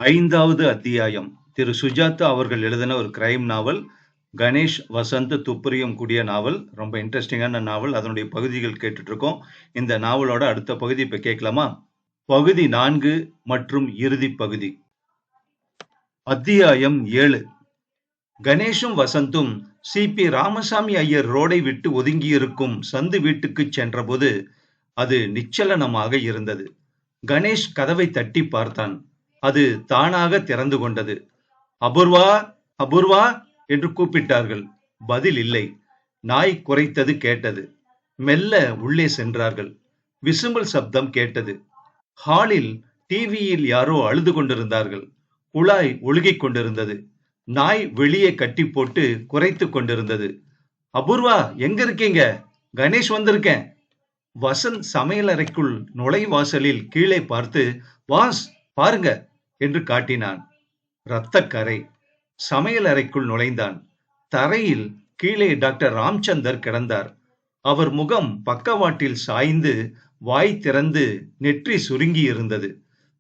ஐந்தாவது அத்தியாயம். திரு சுஜாதா அவர்கள் எழுதின ஒரு கிரைம் நாவல். கணேஷ் வசந்த் துப்பறியும் கூடிய நாவல். ரொம்ப இன்ட்ரெஸ்டிங்கான நாவல். அதனுடைய பகுதிகள் கேட்டுட்டு இருக்கோம். இந்த நாவலோட அடுத்த பகுதி இப்ப கேட்கலாமா? பகுதி 4 மற்றும் இறுதி பகுதி. அத்தியாயம் 7. கணேஷும் வசந்தும் சிபி ராமசாமி ஐயர் ரோடை விட்டு ஒதுங்கியிருக்கும் சந்து வீட்டுக்கு சென்றபோது அது நிச்சலனமாக இருந்தது. கணேஷ் கதவை தட்டி பார்த்தான். அது தானாக திறந்து கொண்டது. அபூர்வா, அபூர்வா என்று கூப்பிட்டார்கள். பதில் இல்லை. நாய் குரைத்தது கேட்டது. மெல்ல உள்ளே சென்றார்கள். விசும்பல் சப்தம் கேட்டது. ஹாலில் டிவியில் யாரோ அழுது கொண்டிருந்தார்கள். குழாய் ஒழுகிக் கொண்டிருந்தது. நாய் வெளியே கட்டி போட்டு குரைத்து கொண்டிருந்தது. அபூர்வா, எங்க இருக்கீங்க? கணேஷ் வந்திருக்கேன். வசந்த் சமையலறைக்குள் நுழைவாசலில் கீழே பார்த்து, வாஸ் பாருங்க என்று காட்டினான். இரத்தக்கரை. சமையல் அறைக்குள் நுழைந்தான். தரையில் கீழே டாக்டர் ராம்சந்தர் கிடந்தார். அவர் முகம் பக்கவாட்டில் சாய்ந்து, வாய் திறந்து, நெற்றி சுருங்கி இருந்தது.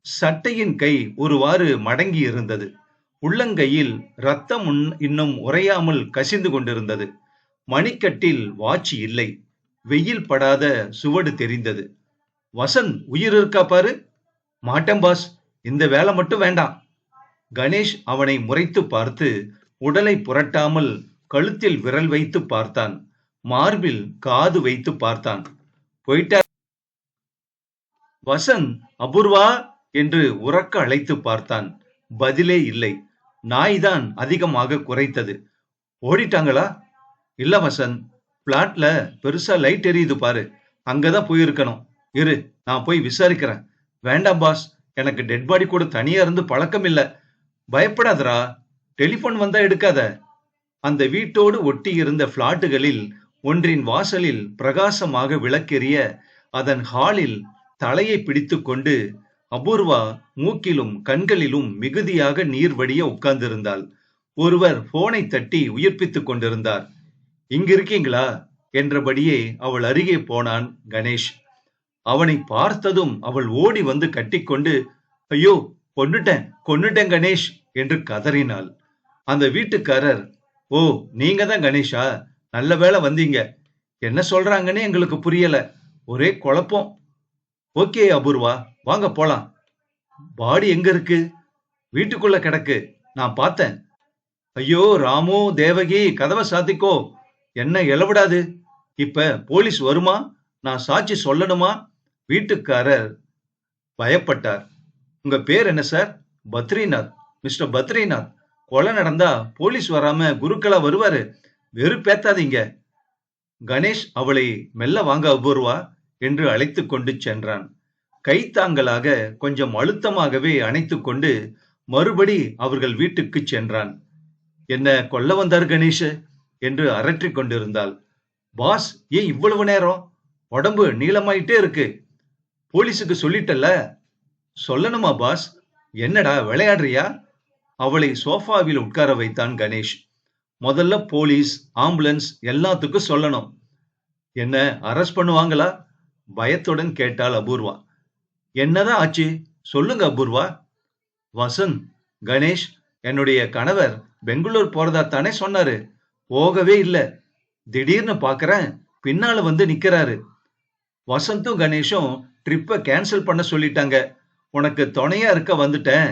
சட்டையின் கை ஒருவாறு மடங்கி இருந்தது. உள்ளங்கையில் இரத்தம் இன்னும் உறையாமல் கசிந்து கொண்டிருந்தது. மணிக்கட்டில் வாட்சி இல்லை. வெயில் படாத சுவடு தெரிந்தது. வசந்த், உயிர் இருக்கா பாரு. மாட்டேன் பாஸ், இந்த வேலை மட்டும் வேண்டாம். கணேஷ் அவனை முறைத்து பார்த்து உடலை புரட்டாமல் கழுத்தில் விரல் வைத்து பார்த்தான். மார்பில் காது வைத்து பார்த்தான். போயிட்டார். வசந்த் அபூர்வா என்று உரக்க அழைத்து பார்த்தான். பதிலே இல்லை. நாய்தான் அதிகமாக குரைத்தது. ஓடிட்டாங்களா? இல்ல வசந்த், பிளாட்ல பெருசா லைட் எரியுது பாரு, அங்கதான் போயிருக்கணும். இரு, நான் போய் விசாரிக்கிறேன். வேண்டாம் பாஸ், எனக்கு டெட் பாடி கூட தனியா இருந்து பழக்கம் இல்ல. பயப்படாதரா, டெலிபோன் வந்தா எடுக்காத. அந்த வீட்டோடு ஒட்டி இருந்த பிளாட்டுகளில் ஒன்றின் வாசலில் பிரகாசமாக விளக்கெரிய அதன் ஹாலில் தலையை பிடித்து கொண்டு அபூர்வா மூக்கிலும் கண்களிலும் மிகுதியாக நீர் வடிய உட்கார்ந்திருந்தாள். ஒருவர் போனை தட்டி உயிர்ப்பித்துக் கொண்டிருந்தார். இங்கிருக்கீங்களா என்றபடியே அவள் அருகே போனான் கணேஷ். அவனை பார்த்ததும் அவள் ஓடி வந்து கட்டிக்கொண்டு, ஐயோ, கொன்னுட்டேன் கணேஷ் என்று கதறினாள். அந்த வீட்டுக்காரர், ஓ, நீங்க தான் கணேஷா, நல்ல வேளை வந்தீங்க. என்ன சொல்றாங்கன்னு எங்களுக்கு புரியல, ஒரே குழப்பம். ஓகே அபூர்வா, வாங்க போலாம். பாடி எங்க இருக்கு? வீட்டுக்குள்ள கிடக்கு, நான் பார்த்தேன். ஐயோ ராமு, தேவகி, கதவை சாத்திக்கோ. என்ன எழவிடாது. இப்ப போலீஸ் வருமா? நான் சாட்சி சொல்லணுமா? வீட்டுக்காரர் பயப்பட்டார். உங்க பேர் என்ன சார்? பத்ரிநாத். மிஸ்டர் பத்ரிநாத், கொலை நடந்தா போலீஸ் வராம குருக்களா வருவாரு, வெறுப்பேத்தாதீங்க. கணேஷ் அவளை மெல்ல வாங்க அபூர்வா என்று அழைத்து கொண்டு சென்றான். கைத்தாங்கலாக கொஞ்சம் அழுத்தமாகவே அணைத்து கொண்டு மறுபடி அவர்கள் வீட்டுக்கு சென்றான். என்ன கொல்ல வந்தார் கணேஷ் என்று அரற்றி கொண்டிருந்தாள். பாஸ், ஏன் இவ்வளவு நேரம்? உடம்பு நீளமாயிட்டே இருக்கு. போலீஸுக்கு சொல்லிட்டல்ல? சொல்லணுமா பாஸ்? என்னடா விளையாடுறியா? அவளை சோஃபாவில் உட்கார வைத்தான் கணேஷ். முதல்ல போலீஸ், ஆம்புலன்ஸ் எல்லாத்துக்கும் சொல்லணும். என்ன அரெஸ்ட் பண்ணுவாங்களா? பயத்துடன் கேட்டாள் அபூர்வா. என்னதான் ஆச்சு சொல்லுங்க அபூர்வா. வசந்த், கணேஷ் என்னுடைய கணவர் பெங்களூர் போறதா தானே சொன்னாரு. போகவே இல்ல. திடீர்னு பாக்குறேன் பின்னால வந்து நிக்கிறாரு. வசந்தும் கணேஷும் ட்ரிப்பை கேன்சல் பண்ண சொல்லிட்டாங்க. உனக்கு துணையா இருக்க வந்துட்டேன்.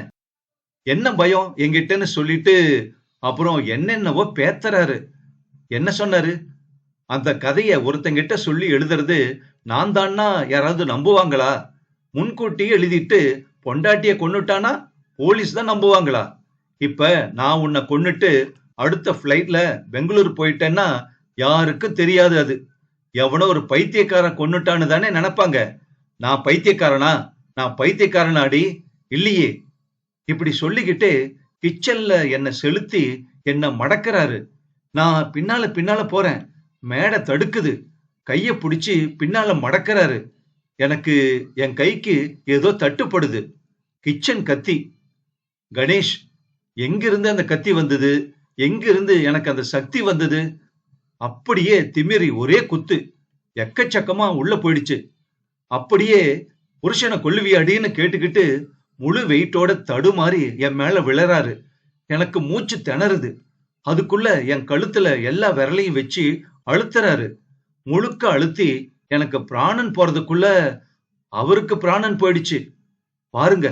என்ன பயம் என்கிட்டன்னு சொல்லிட்டு அப்புறம் என்னென்னவோ பேத்துறாரு. என்ன சொன்னாரு? அந்த கதைய ஒருத்தங்கிட்ட சொல்லி எழுதுறது நான் தான்னா யாராவது நம்புவாங்களா? முன்கூட்டியே எழுதிட்டு பொண்டாட்டிய கொன்னுட்டானா போலீஸ் தான் நம்புவாங்களா? இப்ப நான் உன்னை கொன்னுட்டு அடுத்த பிளைட்ல பெங்களூர் போயிட்டேன்னா யாருக்கும் தெரியாது. அது எவனோ ஒரு பைத்தியக்காரன் கொன்னுட்டான்னு தானே நினைப்பாங்க. நான் பைத்தியக்காரனா? நான் பைத்தியக்காரனாடி இல்லையே. இப்படி சொல்லிக்கிட்டு கிச்சன்ல என்ன செலுத்தி என்ன மடக்கிறாரு. நான் பின்னால போறேன். மேடை தடுக்குது. கைய பிடிச்சு பின்னால மடக்கிறாரு. எனக்கு என் கைக்கு ஏதோ தட்டுப்படுது. கிச்சன் கத்தி. கணேஷ், எங்கிருந்து அந்த கத்தி வந்தது? எங்கிருந்து எனக்கு அந்த சக்தி வந்தது? அப்படியே திமிரி ஒரே குத்து. எக்கச்சக்கமா உள்ள போயிடுச்சு. அப்படியே புருஷனை கொல்லுவியாடின்னு கேட்டுக்கிட்டு முழு வெயிட்டோட தடுமாறி என் மேல விழறாரு. எனக்கு மூச்சு திணறுது. அதுக்குள்ள என் கழுத்துல எல்லா விரலையும் வச்சு அழுத்துறாரு. முழுக்க அழுத்தி எனக்கு பிராணன் போறதுக்குள்ள அவருக்கு பிராணன் போயிடுச்சு. பாருங்க,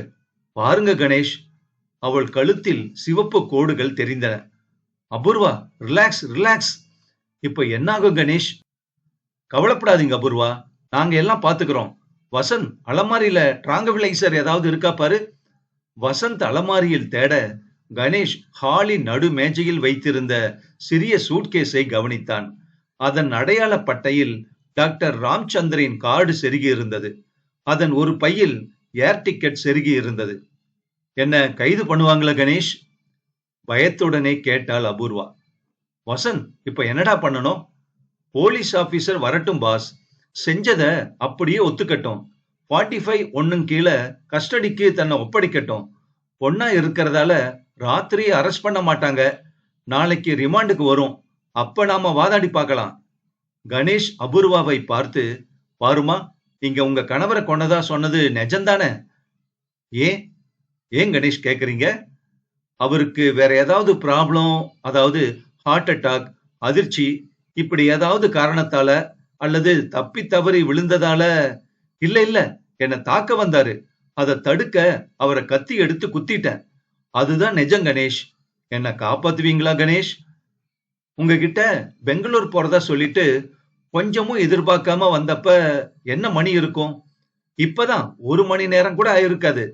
பாருங்க கணேஷ். அவள் கழுத்தில் சிவப்பு கோடுகள் தெரிந்தன. Apoorva, relax, relax. இப்ப என்னாகும் கணேஷ்? கவலைப்படாதீங்க அபூர்வா, நாங்க எல்லாம் பாத்துக்கிறோம். வசந்த், அலமாரியில டிராங்கவிலைசர் ஏதாவது இருக்கா பாரு. வசந்த் அலமாரியில் தேட கணேஷ் ஹாலின் நடு மேஜையில் வைத்திருந்த சிறிய சூட்கேஸை கவனித்தான். அதன் அடையாள பட்டையில் டாக்டர் ராம்சந்திரின் கார்டு செருகி இருந்தது. அதன் ஒரு பையில் ஏர் டிக்கெட் செருகி இருந்தது. என்ன கைது பண்ணுவாங்களா கணேஷ்? பயத்துடனே கேட்டாள் அபூர்வா. வசந்த், இப்ப என்னடா பண்ணணும்? போலீஸ் ஆபீசர் வரட்டும் பாஸ். செஞ்சத அப்படியே ஒத்துக்கட்டும். 45 ஒண்ணும் கீழே கஸ்டடிக்கு தன்னை ஒப்படைக்கட்டும். பொண்ணா இருக்கிறதால ராத்திரி அரெஸ்ட் பண்ண மாட்டாங்க. நாளைக்கு ரிமாண்டுக்கு வரும். அப்ப நாம வாதாடி பார்க்கலாம். கணேஷ் அபூர்வாவை பார்த்து, பாருமா, இங்க உங்க கணவரை கொன்னதா சொன்னது நிஜம்தானே? ஏன் ஏன் கணேஷ் கேக்குறீங்க? அவருக்கு வேற ஏதாவது ப்ராப்ளம், அதாவது ஹார்ட் அட்டாக், அதிர்ச்சி, இப்படி ஏதாவது காரணத்தால அல்லது தப்பி தவறி விழுந்ததால? இல்ல இல்ல, என்ன தாக்க வந்தாரு. அதை தடுக்க அவரை கத்தி எடுத்து குத்திட்டேன். அதுதான் நிஜம் கணேஷ். என்ன காப்பாத்துவீங்களா கணேஷ்? உங்ககிட்ட பெங்களூர் போறதா சொல்லிட்டு கொஞ்சமும் எதிர்பார்க்காம வந்தப்ப என்ன மணி இருக்கும்? இப்பதான் 1 மணி நேரம் கூட ஆயிருக்காது.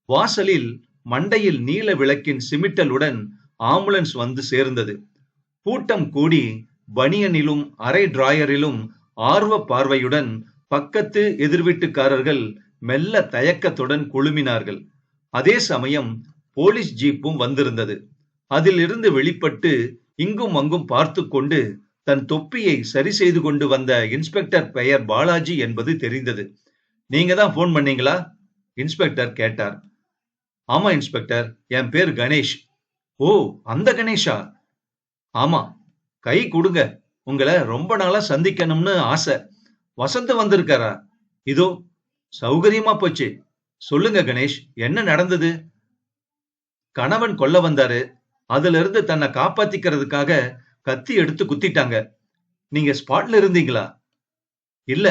வாசலில் மண்டையில் நீல விளக்கின் சிமிட்டலுடன் ஆம்புலன்ஸ் வந்து சேர்ந்தது. கூட்டம் கூடி பனியனிலும் அரை டிராயரிலும் ஆர்வ பார்வையுடன் பக்கத்து எதிர்வீட்டுக்காரர்கள் மெல்ல தயக்கத்துடன் குழுமினார்கள். அதே சமயம் போலீஸ் ஜீப்பும் வந்திருந்தது. அதிலிருந்து வெளிப்பட்டு இங்கும் அங்கும் பார்த்து கொண்டு தன் தொப்பியை சரி செய்து கொண்டு வந்த இன்ஸ்பெக்டர் பெயர் பாலாஜி என்பது தெரிந்தது. நீங்க தான் போன் பண்ணீங்களா? இன்ஸ்பெக்டர் கேட்டார். ஆமா இன்ஸ்பெக்டர், என் பேர் கணேஷ். ஓ, அந்த கணேஷா? ஆமா. கை கொடுங்க, உங்களை ரொம்ப நாளா சந்திக்கணும்னு ஆசை. வசந்த் வந்திருக்காரா? இதோ. சௌகரியமா போச்சு. சொல்லுங்க கணேஷ், என்ன நடந்தது? கணவன் கொல்ல வந்தாரு. அதுல இருந்து தன்னை காப்பாத்திக்கிறதுக்காக கத்தி எடுத்து குத்திட்டாங்க. நீங்க ஸ்பாட்ல இருந்தீங்களா? இல்ல,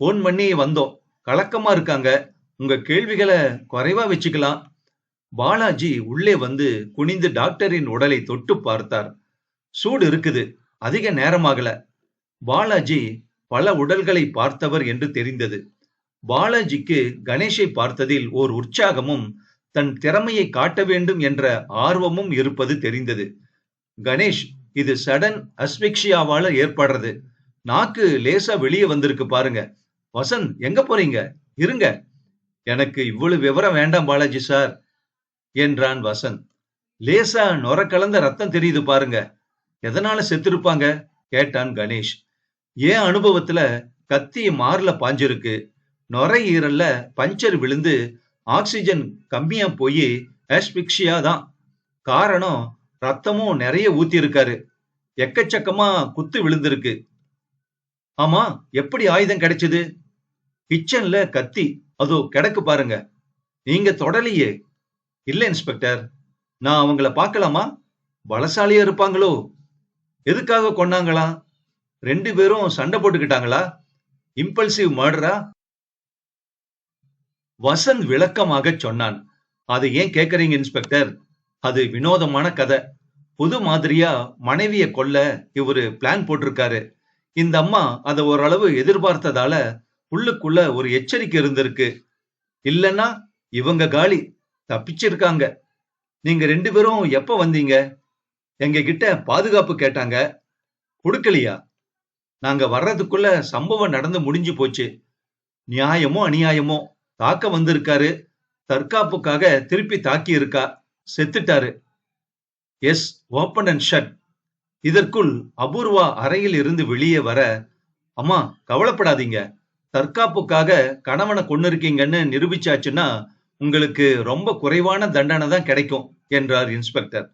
போன் பண்ணி வந்தோம். கலக்கமா இருக்காங்க. உங்க கேள்விகளை குறைவா வச்சுக்கலாம். பாலாஜி உள்ளே வந்து குனிந்து டாக்டரின் உடலை தொட்டு பார்த்தார். சூடு இருக்குது, அதிக நேரமாகல. பாலாஜி பல உடல்களை பார்த்தவர் என்று தெரிந்தது. பாலாஜிக்கு கணேஷை பார்த்ததில் ஓர் உற்சாகமும் தன் திறமையை காட்ட வேண்டும் என்ற ஆர்வமும் இருப்பது தெரிந்தது. கணேஷ், இது சடன் அஸ்பிக்ஷியாவால ஏற்படுறது. நாக்கு லேசா வெளியே வந்திருக்கு பாருங்க. வசந்த், எங்க போறீங்க? இருங்க. எனக்கு இவ்வளவு விவரம் வேண்டாம் பாலாஜி சார் என்றான் வசந்த். லேசா நொர கலந்த ரத்தம் தெரியுது பாருங்க. எதனால செத்திருப்பாங்க? கேட்டான் கணேஷ். ஏன் அனுபவத்துல கத்தி மார்ல பாஞ்சிருக்கு. நுரையீரல்ல பஞ்சர் விழுந்து ஆக்சிஜன் கம்மியா போய் ஆஸ்பிக்ஷியா தான் காரணம். ரத்தமும் நிறைய ஊத்தி இருக்காரு. எக்கச்சக்கமா குத்து விழுந்திருக்கு. ஆமா, எப்படி ஆயுதம் கிடைச்சது? கிச்சன்ல கத்தி, அதோ கிடக்கு பாருங்க. நீங்க தொடலையே. இல்ல இன்ஸ்பெக்டர், நான் அவங்கள பார்க்கலாமா? பலசாலியா இருப்பாங்களோ? எதுக்காக கொன்னாங்களா? 2 பேரும் சண்டை போட்டுக்கிட்டாங்களா? இம்பல்சிவ் மர்டரா? வசந்த் விளக்கமாக சொன்னான். அதை ஏன் கேக்குறீங்க இன்ஸ்பெக்டர்? அது வினோதமான கதை. புது மாதிரியா மனைவிய கொல்ல இவரு பிளான் போட்டிருக்காரு. இந்த அம்மா அதை ஓரளவு எதிர்பார்த்ததால உள்ளுக்குள்ள ஒரு எச்சரிக்கை இருந்திருக்கு. இல்லன்னா இவங்க காலி, தப்பிச்சிருக்காங்க. நீங்க 2 பேரும் எப்ப வந்தீங்க? எங்க கிட்ட பாதுகாப்பு கேட்டாங்க. கொடுக்கலையா? நாங்க வர்றதுக்குள்ள சம்பவம் நடந்து முடிஞ்சு போச்சு. நியாயமோ அநியாயமோ தாக்க வந்திருக்காரு. தற்காப்புக்காக திருப்பி தாக்கி இருக்கா. செத்துட்டாரு. Yes, open and shut. இதற்குள் அபூர்வா அறையில் இருந்து வெளியே வர, அம்மா கவலைப்படாதீங்க, தற்காப்புக்காக கணவனை கொன்னிருக்கீங்கன்னு நிரூபிச்சாச்சுன்னா உங்களுக்கு ரொம்ப குறைவான தண்டனை தான் கிடைக்கும் என்றார் இன்ஸ்பெக்டர்.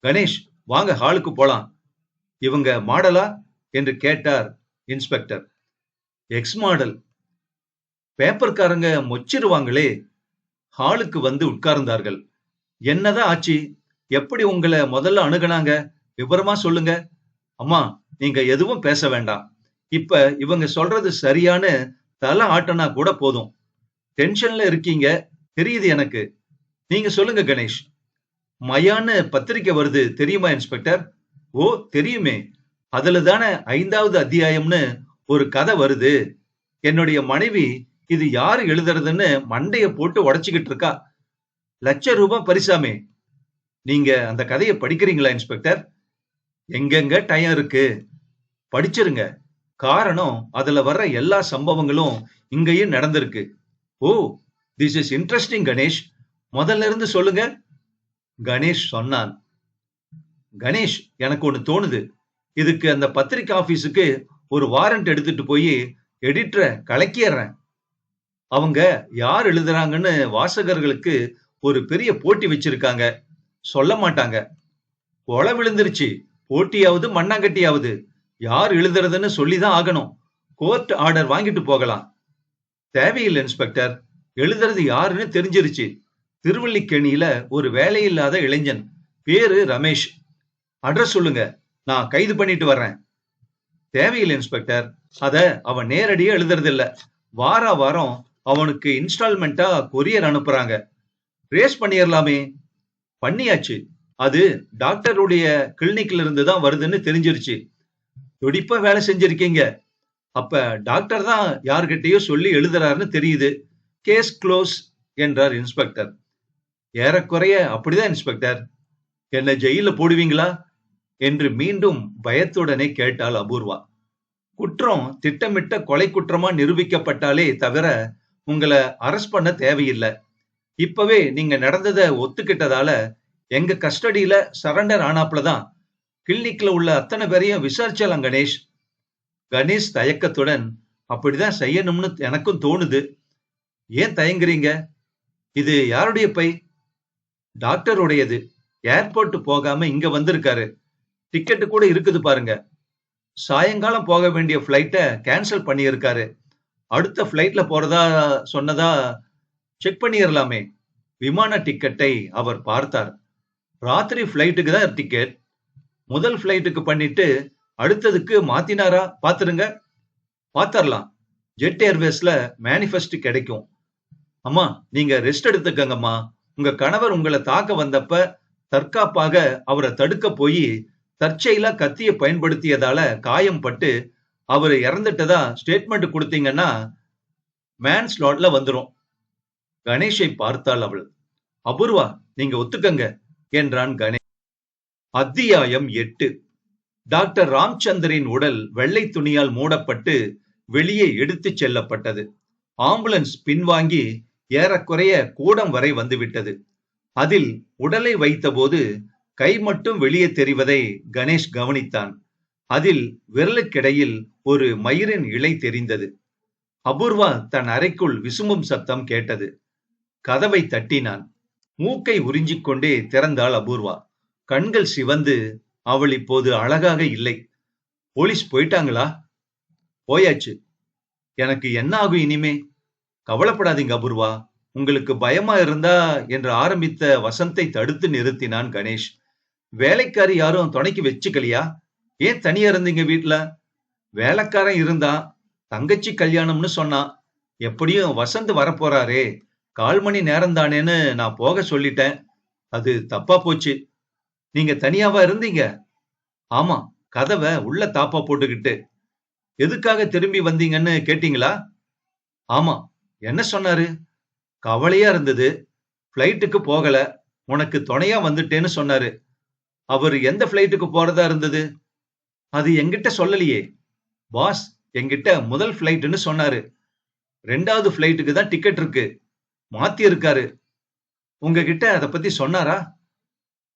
கணேஷ், வாங்க ஹாலுக்கு போலாம். இவங்க மாடலா என்று கேட்டார் ஹாலுக்கு வந்து உட்கார்ந்தார்கள். என்னதான் ஆச்சு? எப்படி உங்களை முதல்ல அணுகுனாங்க? விவரமா சொல்லுங்க. அம்மா, நீங்க எதுவும் பேச வேண்டாம். இப்ப இவங்க சொல்றது சரியான்னு தலை ஆட்டனா கூட போதும். டென்ஷன்ல இருக்கீங்க, தெரியுது எனக்கு. நீங்க சொல்லுங்க கணேஷ். மயான்னு பத்திரிக்கை வருது தெரியுமா இன்ஸ்பெக்டர்? ஓ, தெரியுமே. அதுல தானே 5வது அத்தியாயம்னு ஒரு கதை வருது. என்னுடைய மனைவி இது யாரு எழுதுறதுன்னு மண்டைய போட்டு உடைச்சுக்கிட்டு இருக்கா. ₹1,00,000 பரிசாமே. நீங்க அந்த கதையை படிக்கிறீங்களா இன்ஸ்பெக்டர்? எங்கெங்க டைம் இருக்கு, படிச்சிருங்க. காரணம் அதுல வர்ற எல்லா சம்பவங்களும் இங்கேயும் நடந்திருக்கு. ஓ, திஸ் இஸ் இன்ட்ரெஸ்டிங் கணேஷ். முதல்ல இருந்து சொல்லுங்க. கணேஷ் சொன்னான். கணேஷ், எனக்கு ஒண்ணு தோணுது. இதுக்கு அந்த பத்திரிக்கை ஆபீஸுக்கு ஒரு வாரண்ட் எடுத்துட்டு போய் எடிட்டரை கலக்கிடுறேன். அவங்க யார் எழுதுறாங்கன்னு வாசகர்களுக்கு ஒரு பெரிய போட்டி வச்சிருக்காங்க. சொல்ல மாட்டாங்க. கொலை விழுந்துருச்சு. போட்டியாவது மண்ணாங்கட்டியாவது யார் எழுதுறதுன்னு சொல்லிதான் ஆகணும். கோர்ட் ஆர்டர் வாங்கிட்டு போகலாம். தேவையில்லை இன்ஸ்பெக்டர். எழுதுறது யாருன்னு தெரிஞ்சிருச்சு. திருவல்லிக்கேணியில ஒரு வேலையில்லாத இளைஞன், பேரு ரமேஷ். அட்ரஸ் சொல்லுங்க, நான் கைது பண்ணிட்டு வர்றேன். தேவையில்லை இன்ஸ்பெக்டர். அத அவன் நேரடியா எழுதுறது இல்ல. வாரம் அவனுக்கு இன்ஸ்டால்மெண்டா கொரியர் அனுப்புறாங்க. ரேஸ் பண்ணிடலாமே. பண்ணியாச்சு. அது டாக்டருடைய கிளினிக்ல இருந்து தான் வருதுன்னு தெரிஞ்சிருச்சு. துடிப்பா வேலை செஞ்சிருக்கீங்க. அப்ப டாக்டர் தான் யார்கிட்டயோ சொல்லி எழுதுறாருன்னு தெரியுது. கேஸ் க்ளோஸ் என்றார் இன்ஸ்பெக்டர். ஏறக்குறைய அப்படிதான் இன்ஸ்பெக்டர். என்ன ஜெயில போடுவீங்களா என்று மீண்டும் பயத்துடனே கேட்டாள் அபூர்வா. குற்றம் திட்டமிட்ட கொலை குற்றமா நிரூபிக்கப்பட்டாலே தவிர உங்களை அரெஸ்ட் பண்ண தேவையில்லை. இப்பவே நீங்க நடந்ததை ஒத்துக்கிட்டதால எங்க கஸ்டடியில சரண்டர் ஆனாப்லதான் கிளினிக்ல உள்ள அத்தனை பேரையும் விசாரிச்சலாம் கணேஷ். கணேஷ் தயக்கத்துடன், அப்படிதான் செய்யணும்னு எனக்கும் தோணுது. ஏன் தயங்குறீங்க? இது யாருடைய பை? டாக்டருடையது. ஏர்போர்ட் போகாம இங்க வந்திருக்காரு. டிக்கெட்டு கூட இருக்குது பாருங்க. சாயங்காலம் போக வேண்டிய பிளைட்ட கேன்சல் பண்ணியிருக்காரு. அடுத்த பிளைட்ல போறதா சொன்னதா செக் பண்ணிடலாமே. விமான டிக்கெட்டை அவர் பார்த்தார். ராத்திரி பிளைட்டுக்கு தான் டிக்கெட். முதல் பிளைட்டுக்கு பண்ணிட்டு அடுத்ததுக்கு மாத்தினாரா பாத்துருங்க. பாத்தரலாம். ஜெட் ஏர்வேஸ்ல மேனிஃபெஸ்ட் கிடைக்கும். அம்மா, நீங்க ரெஸ்ட் எடுத்துக்கங்கம்மா. உங்க கணவர் உங்களை தாக்க வந்தப்ப தற்காப்பாக அவரை தடுக்க போய் தற்செயலா கத்தியை பயன்படுத்தியதால காயம் பட்டு அவர் இறந்துட்டதா ஸ்டேட்மெண்ட் கொடுத்தீங்கன்னா மேன்ஸ்லாட்ல வந்துரும். கணேஷை பார்த்தாள் அவள். அபூர்வா, நீங்க ஒத்துக்கங்க என்றான் கணேஷ். அத்தியாயம் 8. டாக்டர் ராம்சந்தரின் உடல் வெள்ளை துணியால் மூடப்பட்டு வெளியே எடுத்துச் செல்லப்பட்டது. ஆம்புலன்ஸ் பின்வாங்கி ஏறக்குறைய கூடம் வரை வந்துவிட்டது. அதில் உடலை வைத்தபோது கை மட்டும் வெளியே தெரிவதை கணேஷ் கவனித்தான். அதில் விரலுக்கிடையில் ஒரு மயிரின் இலை தெரிந்தது. அபூர்வா தன் அறைக்குள் விசும்பும் சத்தம் கேட்டது. கதவை தட்டினான். மூக்கை உறிஞ்சிக் கொண்டே திறந்தாள் அபூர்வா. கண்கள் சிவந்து, அவள் இப்போது அழகாக இல்லை. போலீஸ் போயிட்டாங்களா? போயாச்சு. எனக்கு என்ன ஆகும் இனிமே? கவலைப்படாதீங்க அபூர்வா. உங்களுக்கு பயமா இருந்தா என்று ஆரம்பித்த வசந்தை தடுத்து நிறுத்தினான் கணேஷ். வேலைக்காரி யாரும் துணைக்கு வச்சுக்கலையா? ஏன் தனியா இருந்தீங்க வீட்டுல? வேலைக்காரன் இருந்தான். தங்கச்சி கல்யாணம்னு சொன்னான். எப்படியும் வசந்த் வரப்போறாரே, 1/4 மணி நேரம் தானேன்னு நான் போக சொல்லிட்டேன். அது தப்பா போச்சு. நீங்க தனியாவா இருந்தீங்க? ஆமா, கதவை உள்ள தாப்பா போட்டுக்கிட்டு. எதுக்காக திரும்பி வந்தீங்கன்னு கேட்டீங்களா? ஆமா. என்ன சொன்னாரு? கவலையா இருந்தது. பிளைட்டுக்கு போகல, உனக்கு துணையா வந்துட்டேன்னு சொன்னாரு. அவர் எந்த பிளைட்டுக்கு போறதா இருந்தது? அது என்கிட்ட சொல்லலையே. பாஸ் என்கிட்ட முதல் பிளைட்னு சொன்னாரு. 2வது பிளைட்டுக்கு தான் டிக்கெட் இருக்கு. மாத்தி இருக்காரு. உங்ககிட்ட அத பத்தி சொன்னாரா?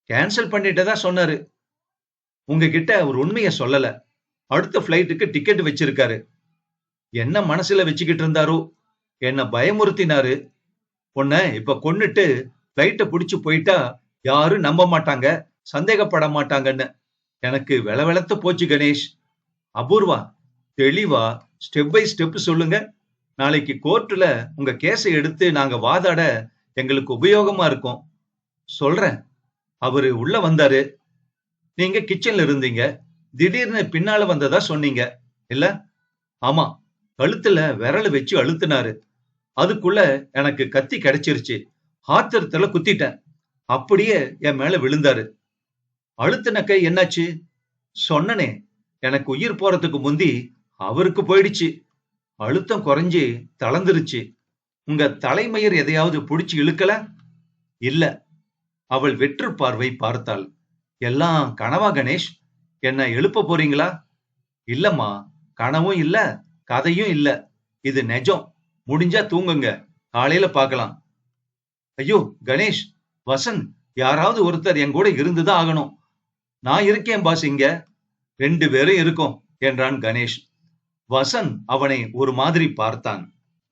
கேன்சல் பண்ணிட்டதா சொன்னாரு. உங்ககிட்ட ஒரு உண்மைய சொல்லல. அடுத்த பிளைட்டுக்கு டிக்கெட் வச்சிருக்காரு. என்ன மனசுல வச்சுக்கிட்டு இருந்தாரோ? என்ன பயமுறுத்தினாரு. உன்னை இப்ப கொன்னுட்டு பிளைட்ட புடிச்சு போயிட்டா யாரும் நம்ப மாட்டாங்க, சந்தேகப்பட மாட்டாங்கன்னு. எனக்கு வெளவெளத்து போச்சு கணேஷ். அபூர்வா, தெளிவா ஸ்டெப் பை ஸ்டெப் சொல்லுங்க. நாளைக்கு கோர்ட்டுல உங்க கேஸை எடுத்து நாங்க வாதாட எங்களுக்கு உபயோகமா இருக்கும். சொல்றேன். அவரு உள்ள வந்தாரு. நீங்க கிச்சன்ல இருந்தீங்க. திடீர்னு பின்னால வந்ததா சொன்னீங்க. இல்ல? ஆமா. கழுத்துல விரல வச்சு அழுத்தினாரு. அதுக்குள்ள எனக்கு கத்தி கிடைச்சிருச்சு. ஆத்திரத்துல குத்திட்டேன். அப்படியே என் மேல விழுந்தாரு. அழுத்தின கை என்னாச்சு? சொன்னனே. எனக்கு உயிர் போறதுக்கு முந்தி அவருக்கு போயிடுச்சு. அழுத்தம் குறைஞ்சு தளர்ந்துருச்சு. உங்க தலைமயிர் எதையாவது புடிச்சு இழுக்கல? இல்ல. அவள் வெற்று பார்வை பார்த்தாள். எல்லாம் கனவா கணேஷ்? என்ன எழுப்ப போறீங்களா? இல்லம்மா, கனவும் இல்ல, கதையும் இல்ல. இது நெஜம். முடிஞ்சா தூங்குங்க. காலையில பார்க்கலாம். ஐயோ கணேஷ், வசந்த், யாராவது ஒருத்தர் என் கூட இருந்துதான் ஆகணும். நான் இருக்கேன் பாஸ் இங்க. 2 பேரும் இருக்கோம் என்றான் கணேஷ். வசந்த் அவனை ஒரு மாதிரி பார்த்தான்.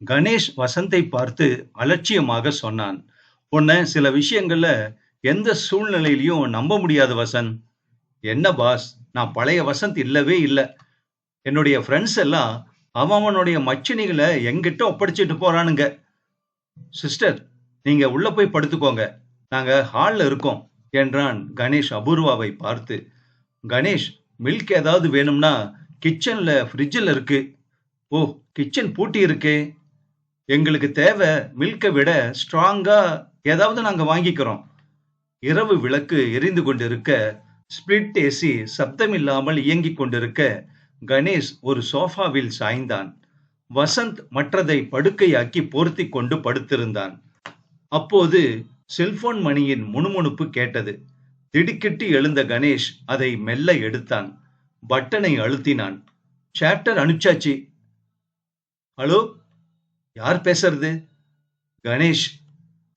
கணேஷ் வசந்தை பார்த்து அலட்சியமாக சொன்னான். உன்னை சில விஷயங்கள்ல எந்த சூழ்நிலையிலயும் நம்ப முடியாது வசந்த். என்ன பாஸ், நான் பழைய வசந்த் இல்லவே இல்ல. என்னுடைய ஃப்ரெண்ட்ஸ் எல்லாம் அவனுடைய மச்சினிகளை எங்கிட்ட ஒப்படைச்சிட்டு போறானுங்க. சிஸ்டர், நீங்க உள்ள போய் படுத்துக்கோங்க. நாங்க ஹால்ல இருக்கோம் என்றான் கணேஷ் அபூர்வாவை பார்த்து. கணேஷ், மில்க் ஏதாவது வேணும்னா கிச்சன்ல ஃப்ரிட்ஜில் இருக்கு. ஓ, கிச்சன் பூட்டி இருக்கே. எங்களுக்கு தேவை மில்கை விட ஸ்ட்ராங்கா ஏதாவது நாங்க வாங்கிக்கிறோம். இரவு விளக்கு எரிந்து கொண்டிருக்க, ஸ்பிளிட் ஏசி சப்தமில்லாமல் இயங்கிக் கொண்டிருக்க கணேஷ் ஒரு சோஃபாவில் சாய்ந்தான். வசந்த் மற்றதை படுக்கையாக்கி போர்த்தி கொண்டு படுத்திருந்தான். அப்போது செல்போன் மணியின் முணுமுணுப்பு கேட்டது. திடுக்கிட்டு எழுந்த கணேஷ் அதை மெல்ல எடுத்தான். பட்டனை அழுத்தினான். சாப்டர் அனுப்பிச்சாச்சு. ஹலோ, யார் பேசுறது? கணேஷ்.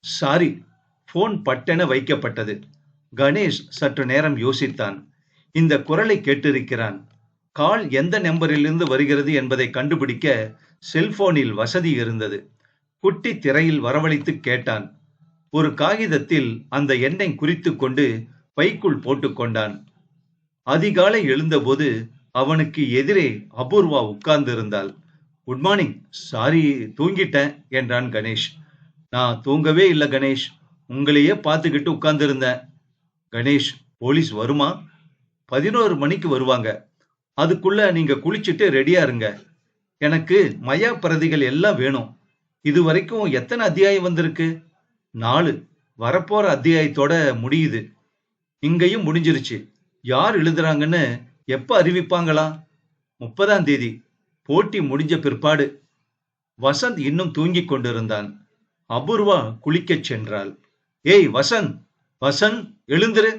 சாரி. போன் பட்டென வைக்கப்பட்டது. கணேஷ் சற்று நேரம் யோசித்தான். இந்த குரலை கேட்டிருக்கிறான். கால் எந்த நம்பரிலிருந்து வருகிறது என்பதை கண்டுபிடிக்க செல்போனில் வசதி இருந்தது. குட்டி திரையில் வரவழைத்து கேட்டான். ஒரு காகிதத்தில் அந்த எண்ணை குறித்து கொண்டு பைக்குள் போட்டுக்கொண்டான். அதிகாலை எழுந்தபோது அவனுக்கு எதிரே அபூர்வா உட்கார்ந்து இருந்தாள். Good morning. சாரி, தூங்கிட்டேன் என்றான் கணேஷ். நான் தூங்கவே இல்லை கணேஷ், உங்களையே பார்த்துக்கிட்டு உட்கார்ந்து இருந்தேன். கணேஷ், போலீஸ் வருமா? 11 மணிக்கு வருவாங்க. அதுக்குள்ள நீங்க குளிச்சுட்டு ரெடியா இருங்க. எனக்கு மயா பிரதிகள் எல்லாம் வேணும். இது வரைக்கும் எத்தனை அத்தியாயம் வந்திருக்கு? 4. வரப்போற அத்தியாயத்தோட முடியுது. இங்கேயும் முடிஞ்சிருச்சு. யார் எழுதுறாங்கன்னு எப்ப அறிவிப்பாங்களா? 30ஆம் தேதி. போட்டி முடிஞ்ச பிற்பாடு. வசந்த் இன்னும் தூங்கிக் கொண்டிருந்தான். அபூர்வா குளிக்கச் சென்றாள். ஏய் வசந்த், வசந்த் எழுந்திரு.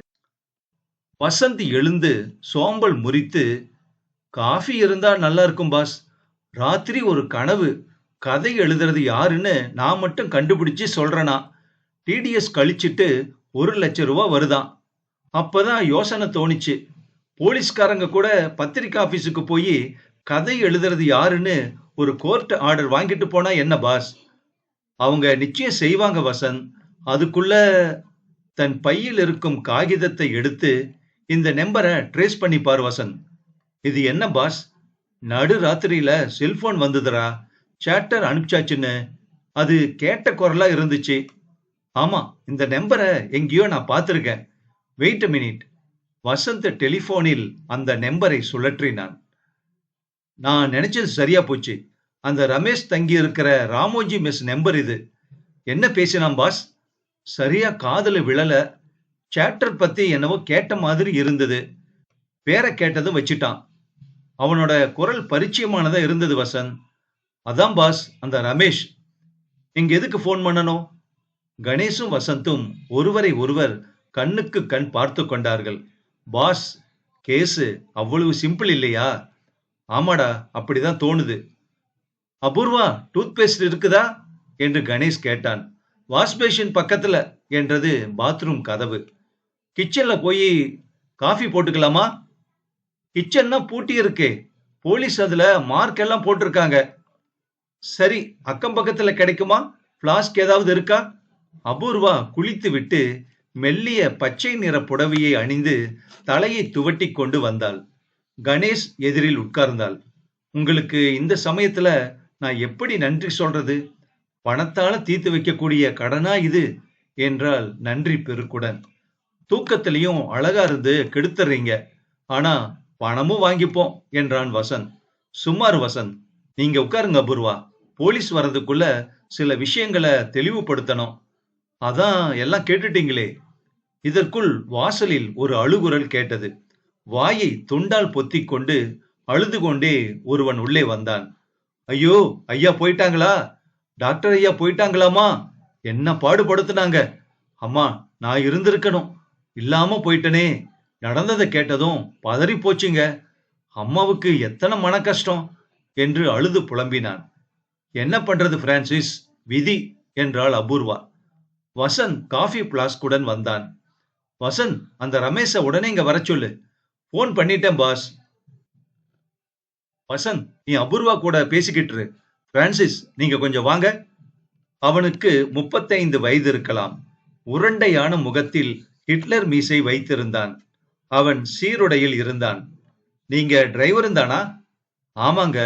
வசந்த் எழுந்து சோம்பல் முறித்து, காஃபி இருந்தா நல்லா இருக்கும் பாஸ். ராத்திரி ஒரு கனவு. கதை எழுதுறது யாருன்னு நான் மட்டும் கண்டுபிடிச்சு சொல்றேனா. டிடிஎஸ் கழிச்சிட்டு 1,00,000 வருதான். அப்பதான் யோசனை தோணிச்சு. போலீஸ்காரங்க கூட பத்திரிக்கை ஆபீஸுக்கு போய் கதை எழுதுறது யாருன்னு ஒரு கோர்ட் ஆர்டர் வாங்கிட்டு போனா என்ன பாஸ்? அவங்க நிச்சயம் செய்வாங்க வசந்த். அதுக்குள்ள தன் பையில் இருக்கும் காகிதத்தை எடுத்து, இந்த நம்பரை ட்ரேஸ் பண்ணி பாரு வசந்த். இது என்ன பாஸ்? நடு ராத்திரியில செல்போன் வந்ததுரா. சாப்டர் அனுப்பிச்சாச்சுன்னு. அது கேட்ட குரலா இருந்துச்சு. ஆமா, இந்த நம்பரை எங்கேயோ நான் பார்த்திருக்கேன். Wait minute. வசந்த் டெலிபோனில் அந்த நம்பரை சுழற்றினான். நான் நினைச்சது சரியா போச்சு. அந்த ரமேஷ் தங்கி இருக்கிற ராமோஜி மெஸ் நம்பர் இது. என்ன பேசினான் பாஸ்? சரியா காதுல விழல. சாப்டர் பத்தி என்னவோ கேட்ட மாதிரி இருந்தது. பேரை கேட்டதும் வச்சிட்டான். அவனோட குரல் பரிச்சயமானதா இருந்தது வசந்த். அதான் பாஸ், அந்த ரமேஷ். இங்க எதுக்கு போன் பண்ணணும்? கணேஷும் வசந்தும் ஒருவரை ஒருவர் கண்ணுக்கு கண் பார்த்து கொண்டார்கள். பாஸ், கேஸு அவ்வளவு சிம்பிள் இல்லையா? ஆமாடா, அப்படிதான் தோணுது. அபூர்வா, டூத் பேஸ்ட் இருக்குதா என்று கணேஷ் கேட்டான். வாஷ் பேஷன் பக்கத்துல என்றது பாத்ரூம் கதவு. கிச்சன்ல போய் காஃபி போட்டுக்கலாமா? கிச்சன்னா பூட்டி இருக்கே. போலீஸ் அதுல மார்க் எல்லாம் போட்டிருக்காங்க. சரி, அக்கம் பக்கத்துல கிடைக்குமா? பிளாஸ்க் ஏதாவது இருக்கா? அபூர்வா குளித்து விட்டு மெல்லிய பச்சை நிற புடவையை அணிந்து தலையை துவட்டி கொண்டு வந்தாள். கணேஷ் எதிரில் உட்கார்ந்தாள். உங்களுக்கு இந்த சமயத்துல நான் எப்படி நன்றி சொல்றது? பணத்தால தீர்த்து வைக்கக்கூடிய கடனா இது என்றால் நன்றி பெருக்குடன். தூக்கத்திலையும் அழகா இருந்து கெடுத்துறீங்க. ஆனா பணமும் வாங்கிப்போம் என்றான் வசந்த். சுமார் வசந்த், நீங்க உட்காருங்க அபூர்வா. போலீஸ் வர்றதுக்குள்ள சில விஷயங்களை தெளிவுபடுத்தணும். அதான் எல்லாம் கேட்டுட்டீங்களே. இதற்குள் வாசலில் ஒரு அழுகுரல் கேட்டது. வாயை துண்டால் பொத்திக் கொண்டு அழுது கொண்டே ஒருவன் உள்ளே வந்தான். ஐயோ, ஐயா போயிட்டாங்களா? டாக்டர் ஐயா போயிட்டாங்களாமா? என்ன பாடுபடுத்துனாங்க. அம்மா, நான் இருந்திருக்கணும், இல்லாம போயிட்டனே. நடந்ததை கேட்டதும் பதறி போச்சுங்க. அம்மாவுக்கு எத்தனை மன கஷ்டம் என்று அழுது புலம்பினான். என்ன பண்றது பிரான்சிஸ், விதி என்றாள் அபூர்வா. வசந்த் காஃபி பிளாஸ்குடன் வந்தான். வசந்த், அந்த ரமேஷ உடனே இங்க வர சொல்லு. போன் பண்ணிட்டேன் பாஸ். வசந்த், நீ அபூர்வா கூட பேசிக்கிட்டு. பிரான்சிஸ், நீங்க கொஞ்சம் வாங்க. அவனுக்கு 35 வயது இருக்கலாம். உருண்டையான முகத்தில் ஹிட்லர் மீசை வைத்திருந்தான். அவன் சீருடையில் இருந்தான். நீங்க டிரைவரும் தானா? ஆமாங்க,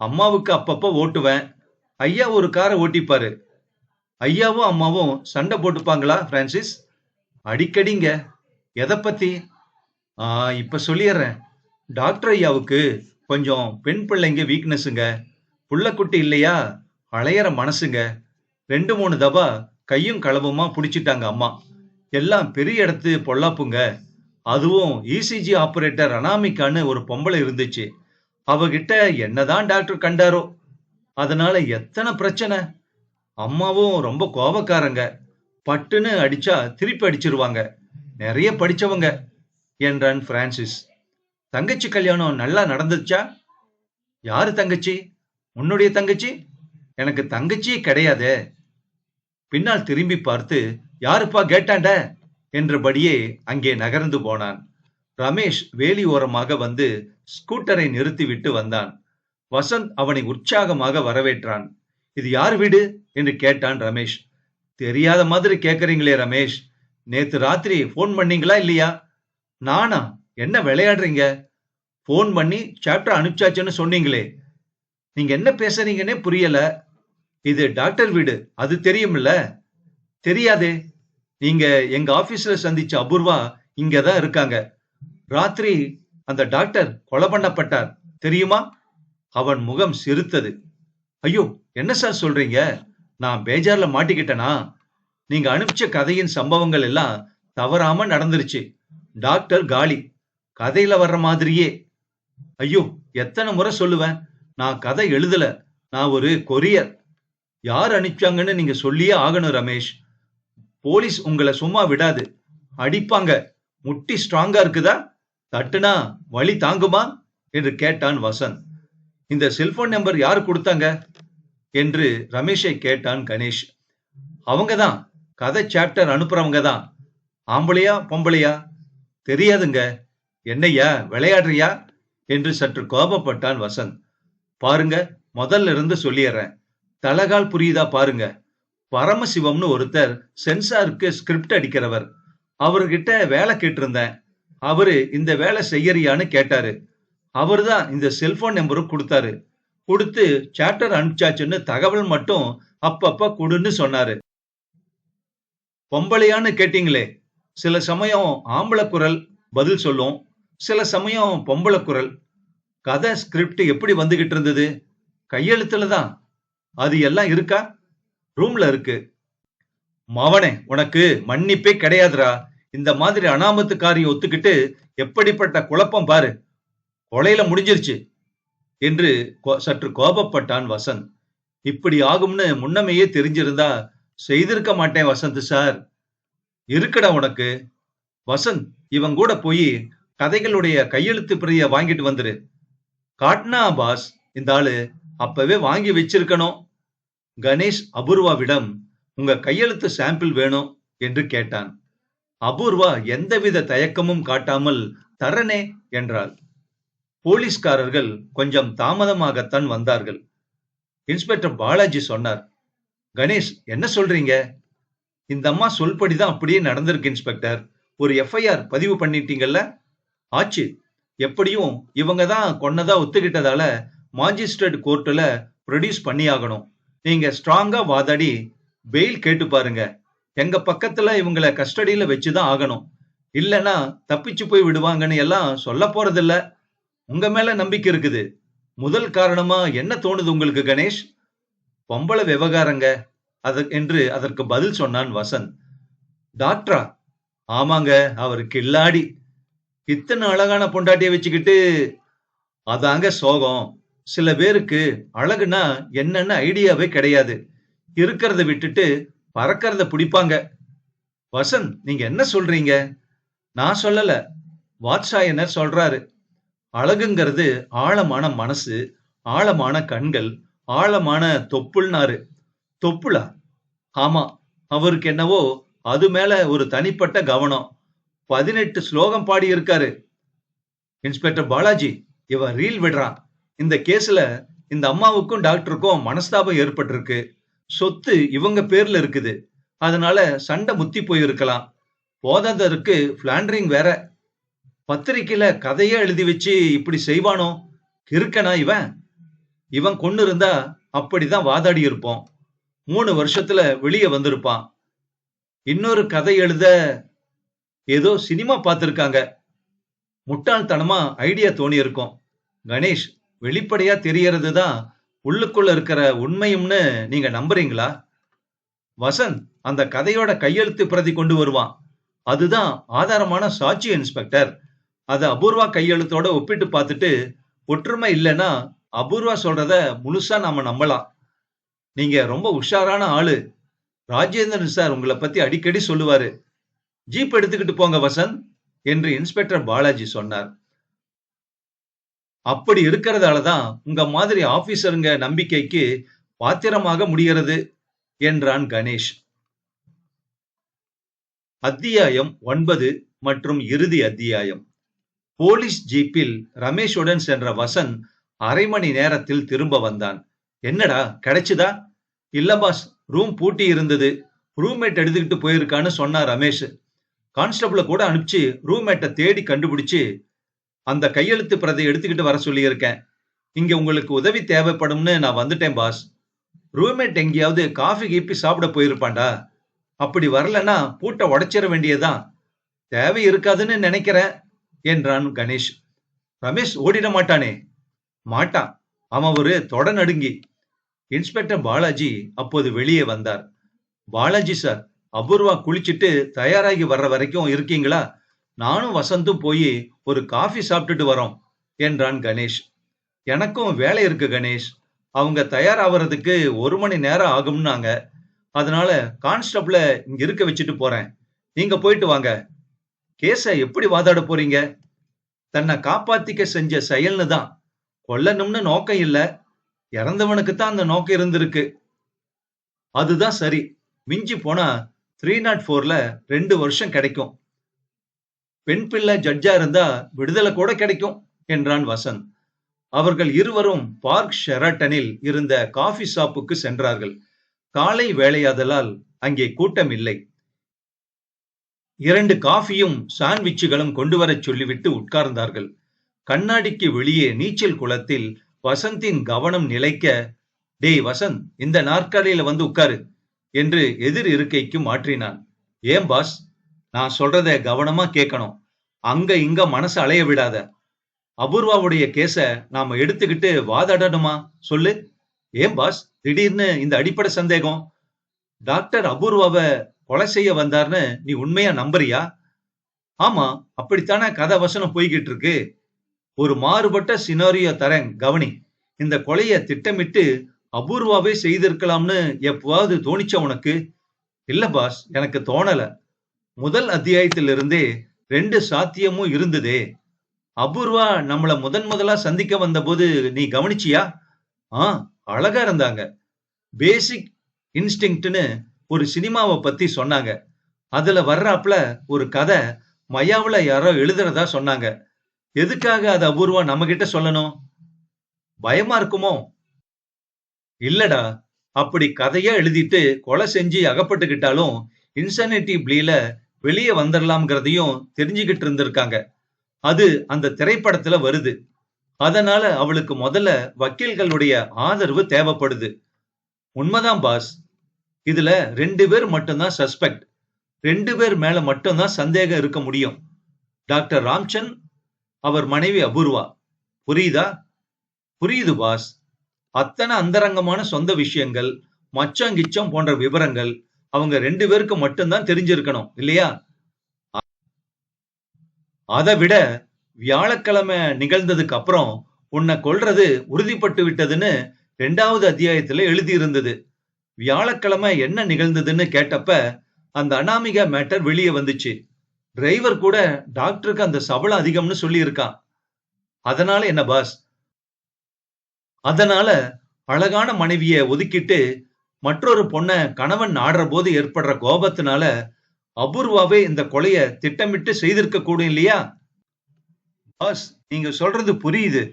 அம்மாவுக்கு அப்பப்ப ஓட்டுவேன். ஐயா ஒரு காரை ஓட்டிப்பாரு. ஐயாவும் அம்மாவும் சண்டை போட்டுப்பாங்களா பிரான்சிஸ்? அடிக்கடிங்க. எதை பத்தி? இப்ப சொல்லிடுறேன். டாக்டர் ஐயாவுக்கு கொஞ்சம் பெண் பிள்ளைங்க வீக்னஸுங்க. புள்ளக்குட்டி இல்லையா, அலையற மனசுங்க. 2-3 தபா கையும் களவுமா புடிச்சிட்டாங்க அம்மா. எல்லாம் பெரிய இடத்து பொல்லாப்புங்க. அதுவும் இசிஜி ஆபரேட்டர் அனாமிகான்னு ஒரு பொம்பளை இருந்துச்சு. அவகிட்ட என்னதான் டாக்டர் கண்டாரோ, அதனால எத்தனை பிரச்சனை. அம்மாவும் ரொம்ப கோபக்காரங்க. பட்டுன்னு அடிச்சா திருப்பி அடிச்சிருவாங்க. நிறைய படிச்சவங்க என்றான் பிரான்சிஸ். தங்கச்சி கல்யாணம் நல்லா நடந்துச்சா? யாரு தங்கச்சி? உன்னுடைய தங்கச்சி? எனக்கு தங்கச்சியே கிடையாதே. பின்னால் திரும்பி பார்த்து, யாருப்பா கேட்டாண்ட என்றபடியே அங்கே நகர்ந்து போனான். ரமேஷ் வேலி ஓரமாக வந்து ஸ்கூட்டரை நிறுத்திவிட்டு வந்தான். வசந்த் அவனை உற்சாகமாக வரவேற்றான். இது யார் வீடு என்று கேட்டான் ரமேஷ். தெரியாத மாதிரி கேக்குறீங்களே ரமேஷ். நேத்து ராத்திரி போன் பண்ணீங்களா இல்லையா? நானா? என்ன விளையாடுறீங்க? போன் பண்ணி சாப்டர் அனுப்பிச்சாச்சுன்னு சொன்னீங்களே. நீங்க என்ன பேசுறீங்கன்னே புரியல. இது டாக்டர் வீடு, அது தெரியும்ல? தெரியாதே. நீங்க எங்க ஆபீஸ்ல சந்திச்ச அபூர்வா இங்கதான் இருக்காங்க. ராத்திரி அந்த டாக்டர் கொலை பண்ணப்பட்டார், தெரியுமா? அவன் முகம் சிரித்தது. ஐயோ, என்ன சார் சொல்றீங்க? நான் பேஜார்ல மாட்டிக்கிட்டனா? நீங்க அனுப்பிச்ச கதையின் சம்பவங்கள் எல்லாம் தவறாம நடந்துருச்சு. டாக்டர் காலி, கதையில வர்ற மாதிரியே. ஐயோ, எத்தனை முறை சொல்லுவேன், நான் கதை எழுதல, நான் ஒரு கொரியர். யார் அனுப்பிச்சாங்கன்னு நீங்க சொல்லியே ஆகணும் ரமேஷ். போலீஸ் உங்களை சும்மா விடாது, அடிப்பாங்க. முட்டி ஸ்ட்ராங்கா இருக்குதா? தட்டுனா வலி தாங்குமா என்று கேட்டான் வசந்த். இந்த செல்போன் நம்பர் யாரு கொடுத்தாங்க என்று ரமேஷை கேட்டான் கணேஷ். அவங்கதான், கதை சாப்டர் அனுப்புறவங்க தான். ஆம்பளையா பொம்பளையா? தெரியாதுங்க. என்னையா விளையாடுறியா என்று சற்று கோபப்பட்டான் வசந்த். பாருங்க, முதல்ல இருந்து சொல்லிடுறேன், தலகால் புரியுதா பாருங்க. பரமசிவம்னு ஒருத்தர் சென்சாருக்கு ஸ்கிரிப்ட் அடிக்கிறவர். அவர்கிட்ட வேலை கேட்டிருந்தேன். அவரு இந்த வேலை செய்யறியான்னு கேட்டாரு. அவர்தான் இந்த செல்போன் நம்பரும் கொடுத்தாரு. கொடுத்து சாப்டர் அனுப்பிச்சாச்சுன்னு தகவல் மட்டும் அப்பப்ப கொடுன்னு சொன்னாரு. பொம்பளையான்னு கேட்டீங்களே, சில சமயம் ஆம்பளை குரல் பதில் சொல்லும், சில சமயம் பொம்பளை குரல். கதை ஸ்கிரிப்ட் எப்படி வந்துகிட்டு இருந்தது? கையெழுத்துல தான். அது எல்லாம் இருக்கா? ரூம்ல இருக்கு. மவனே, உனக்கு மன்னிப்பே கிடையாதுரா. இந்த மாதிரி அனாமத்து காரியம் ஒத்துக்கிட்டு எப்படிப்பட்ட குழப்பம் பாரு. கொலையில முடிஞ்சிருச்சு என்று சற்று கோபப்பட்டான் வசந்த். இப்படி ஆகும்னு முன்னமையே தெரிஞ்சிருந்தா செய்திருக்க மாட்டேன் வசந்த் சார். இருக்குடா உனக்கு. வசந்த், இவன் கூட போய் கதைகளுடைய கையெழுத்து பிரிய வாங்கிட்டு வந்துரு. காட்னா பாஸ், இந்த ஆளு அப்பவே வாங்கி வச்சிருக்கணும். கணேஷ் அபூர்வாவிடம் உங்க கையெழுத்து சாம்பிள் வேணும் என்று கேட்டான். அபூர்வா எந்தவித தயக்கமும் காட்டாமல் தரனே என்றாள். போலீஸ்காரர்கள் கொஞ்சம் தாமதமாகத்தான் வந்தார்கள். இன்ஸ்பெக்டர் பாலாஜி சொன்னார். கணேஷ், என்ன சொல்றீங்க? இந்த அம்மா சொல்படிதான் அப்படியே நடந்திருக்கு இன்ஸ்பெக்டர். ஒரு எஃப்ஐஆர் பதிவு பண்ணிட்டீங்கல்ல? ஆச்சு. எப்படியும் இவங்க தான் கொன்னதா ஒத்துக்கிட்டதால மாஜிஸ்ட்ரேட் கோர்ட்டுல ப்ரொடியூஸ் பண்ணியாகணும். நீங்க ஸ்ட்ராங்கா வாதாடி பெயில் கேட்டு பாருங்க. எங்க பக்கத்துல இவங்கள கஸ்டடியில வச்சுதான் ஆகணும். இல்லனா தப்பிச்சு போய் விடுவாங்கன்னு எல்லாம் சொல்ல போறதில்ல. உங்க மேல நம்பிக்கை இருக்குது. முதல் காரணமா என்ன தோணுது உங்களுக்கு கணேஷ்? பொம்பள விவகாரங்க என்று அதற்கு பதில் சொன்னான் வசந்த். டாக்டரா? ஆமாங்க, அவர் கில்லாடி. இத்தனை அழகான பொண்டாட்டிய வச்சுக்கிட்டு அதாங்க சோகம். சில பேருக்கு அழகுனா என்னன்னு ஐடியாவே கிடையாது. இருக்கிறத விட்டுட்டு பறக்கிறத பிடிப்பாங்க. வசந்த், நீங்க என்ன சொல்றீங்க? நான் சொல்லல, வாத்சாயனர் சொல்றாரு. அழகுங்கிறது ஆழமான மனசு, ஆழமான கண்கள், ஆழமான தொப்புள்னாரு. தொப்புளா? ஆமா, அவருக்கு என்னவோ அது மேல ஒரு தனிப்பட்ட கவனம். 18 ஸ்லோகம் பாடி இருக்காரு. இன்ஸ்பெக்டர் பாலாஜி, இவன் ரீல் விடுறான். இந்த கேஸ்ல இந்த அம்மாவுக்கும் டாக்டருக்கும் மனஸ்தாபம் ஏற்பட்டிருக்கு. சொத்து இவங்க பேர்ல இருக்குது. அதனால சண்டை முத்தி போயிருக்கலாம். போதாதற்கு பிளாண்டரிங் வேற. பத்திரிக்கையில கதையே எழுதி வச்சு இப்படி செய்வானோ? இருக்கனா இவன்? இவன் கொண்டு இருந்தா அப்படிதான் வாதாடி இருப்போம். 3 வருஷத்துல வெளியே வந்திருப்பான். இன்னொரு கதை எழுத ஏதோ சினிமா பார்த்திருக்காங்க. முட்டாள்தனமா ஐடியா தோணி இருக்கும். கணேஷ், வெளிப்படையா தெரியறது தான் உள்ளுக்குள்ள இருக்கிற உண்மையும்னு நீங்க நம்புறீங்களா? வசந்த் அந்த கதையோட கையெழுத்து பிரதி கொண்டு வருவான். அதுதான் ஆதாரமான சாட்சி இன்ஸ்பெக்டர். அத அபூர்வா கையெழுத்தோட ஒப்பிட்டு பார்த்துட்டு ஒற்றுமை இல்லைன்னா அபூர்வா சொல்றத முழுசா நாம நம்பலாம். நீங்க ரொம்ப உஷாரான ஆளு. ராஜேந்திரன் சார் உங்களை பத்தி அடிக்கடி சொல்லுவாரு. ஜீப் எடுத்துக்கிட்டு போங்க வசந்த் என்று இன்ஸ்பெக்டர் பாலாஜி சொன்னார். அப்படி இருக்கிறதாலதான் உங்க மாதிரி ஆபீசருங்க நம்பிக்கைக்கு பாத்திரமாக முடிகிறது என்றான் கணேஷ். அத்தியாயம் 9 மற்றும் இறுதி அத்தியாயம். போலீஸ் ஜீப்பில் ரமேஷுடன் சென்ற வசந்த் அரை மணி நேரத்தில் திரும்ப வந்தான். என்னடா கிடைச்சுதா? இல்ல பாஸ், ரூம் பூட்டி இருந்தது. ரூம்மேட் எடுத்துக்கிட்டு போயிருக்கான்னு சொன்னா ரமேஷ். கான்ஸ்டபிள கூட அனுப்பிச்சு ரூம்மேட்டை தேடி கண்டுபிடிச்சு அந்த கையெழுத்து பிரதை எடுத்துக்கிட்டு வர சொல்லி இருக்கேன். இங்க உங்களுக்கு உதவி தேவைப்படும்னு நான் வந்துட்டேன் பாஸ். ரூம்மேட் எங்கேயாவது காஃபி கீப்பி சாப்பிட போயிருப்பான்டா. அப்படி வரலன்னா பூட்டை உடைச்சிட வேண்டியதுதான். தேவை இருக்காதுன்னு நினைக்கிறேன் என்றான் கணேஷ். ரமேஷ் ஓடிட மாட்டானே? மாட்டான். அவன் ஒரு தொட நடுங்கி. இன்ஸ்பெக்டர் பாலாஜி அப்போது வெளியே வந்தார். பாலாஜி சார், அபூர்வா குளிச்சுட்டு தயாராகி வர்ற வரைக்கும் இருக்கீங்களா? நானும் வசந்தும் போய் ஒரு காஃபி சாப்பிட்டுட்டு வரோம் என்றான் கணேஷ். எனக்கும் வேலை இருக்கு கணேஷ். அவங்க தயாராகிறதுக்கு 1 மணி நேரம் ஆகும்னாங்க. அதனால கான்ஸ்டபிள இங்க இருக்க வச்சுட்டு போறேன். நீங்க போயிட்டு வாங்க. கேஸ எப்படி வாதாட போறீங்க? தன்னை காப்பாத்திக்க செஞ்ச செயல்னு தான். கொல்லணும்னு நோக்கம் இல்ல. இறந்தவனுக்கு தான் அந்த நோக்கம் இருந்திருக்கு. அதுதான் சரி. மிஞ்சி போனா 304ல 2 வருஷம் கிடைக்கும். பெண் பிள்ளை ஜட்ஜா இருந்தா விடுதலை கூட கிடைக்கும் என்றான் வசந்த். அவர்கள் இருவரும் பார்க் ஷெராட்டனில் இருந்த காஃபி ஷாப்புக்கு சென்றார்கள். காலை வேளையாதலால் அங்கே கூட்டம் இல்லை. 2 காஃபியும் சாண்ட்விச்சுகளும் கொண்டு வரச் சொல்லிவிட்டு உட்கார்ந்தார்கள். கண்ணாடிக்கு வெளியே நீச்சல் குளத்தில் வசந்தின் கவனம் நிலைக்க, டேய் வசந்த், இந்த நாற்காலியில வந்து உட்காரு என்று எதிர் இருக்கைக்கு மாற்றினான். ஏன் பாஸ்? நான் சொல்றத கவனமா கேட்கணும். அங்க இங்க மனசு அலைய விடாத. அபூர்வாவுடைய கேஸ நாம எடுத்துக்கிட்டு வாதாடணுமா சொல்லு. ஏன் பாஸ் திடீர்னு இந்த அடிப்படை சந்தேகம்? டாக்டர் அபூர்வாவை கொலை செய்ய வந்தார்னு நீ உண்மையா நம்புறியா? ஆமா, அப்படித்தானே கதை வசனம் போய்கிட்டு இருக்கு. ஒரு மாறுபட்ட சினாரியோ தரேன் கவனி. இந்த கொலைய திட்டமிட்டு அபூர்வாவே செய்திருக்கலாம்னு எப்பவாவது தோணிச்ச உனக்கு? இல்ல பாஸ், எனக்கு தோணல. முதல் அத்தியாயத்திலிருந்தே 2 சாத்தியமும் இருந்ததே. அபூர்வா நம்மள முதலா சந்திக்க வந்த போது நீ கவனிச்சியா? அழகா இருந்தாங்க. பேசிக் இன்ஸ்டிங்க்ட்னு ஒரு சினிமாவை பத்தி சொன்னாங்க. அதுல வர்றாப்ல ஒரு கதை மயாவுல யாரோ எழுதுறதா சொன்னாங்க. எதுக்காக அது அபூர்வா நம்ம கிட்ட சொல்லணும்? பயமா இருக்குமோ? இல்லடா, அப்படி கதையா எழுதிட்டு கொலை செஞ்சு அகப்பட்டுக்கிட்டாலும் இன்சானிட்டி பிளீல வெளியே வந்துடலாம்ங்கிறதையும் தெரிஞ்சுக்கிட்டு இருந்திருக்காங்க. அது அந்த திரைப்படத்துல வருது. அதனால அவளுக்கு முதல்ல வக்கீல்களுடைய ஆதரவு தேவைப்படுது. உண்மைதான் பாஸ். இதுல 2 பேர் மட்டும்தான் சஸ்பெக்ட். 2 பேர் மேல மட்டும்தான் சந்தேகம் இருக்க முடியும். டாக்டர் ராம்சந்த், அவர் மனைவி அபூர்வா. புரியுதா? புரியுது பாஸ். அத்தனை அந்தரங்கமான சொந்த விஷயங்கள், மச்சம் கிச்சம் போன்ற விவரங்கள் அவங்க 2 பேருக்கு மட்டும்தான் தெரிஞ்சிருக்கணும் இல்லையா? அதை விட வியாழக்கிழமை நிகழ்ந்ததுக்கு அப்புறம் உன்னை கொல்றது உறுதிப்பட்டு விட்டதுன்னு 2வது அத்தியாயத்துல எழுதி இருந்தது. வியாழக்கிழமை என்ன நிகழ்ந்ததுன்னு கேட்டப்ப அந்த அனாமிகா மேட்டர் வெளியே வந்துச்சு. டிரைவர் கூட டாக்டருக்கு அந்த சபலம் அதிகம்னு சொல்லி இருக்கான். அதனால என்ன பாஸ்? அதனால அழகான மனைவிய ஒதுக்கிட்டு மற்றொரு பொண்ண கணவன் நாடுற போது ஏற்படுற கோபத்தினால அபூர்வாவே இந்த கொலைய திட்டமிட்டு செய்திருக்க கூடும் இல்லையா? பாஸ், நீங்க சொல்றது புரியுது.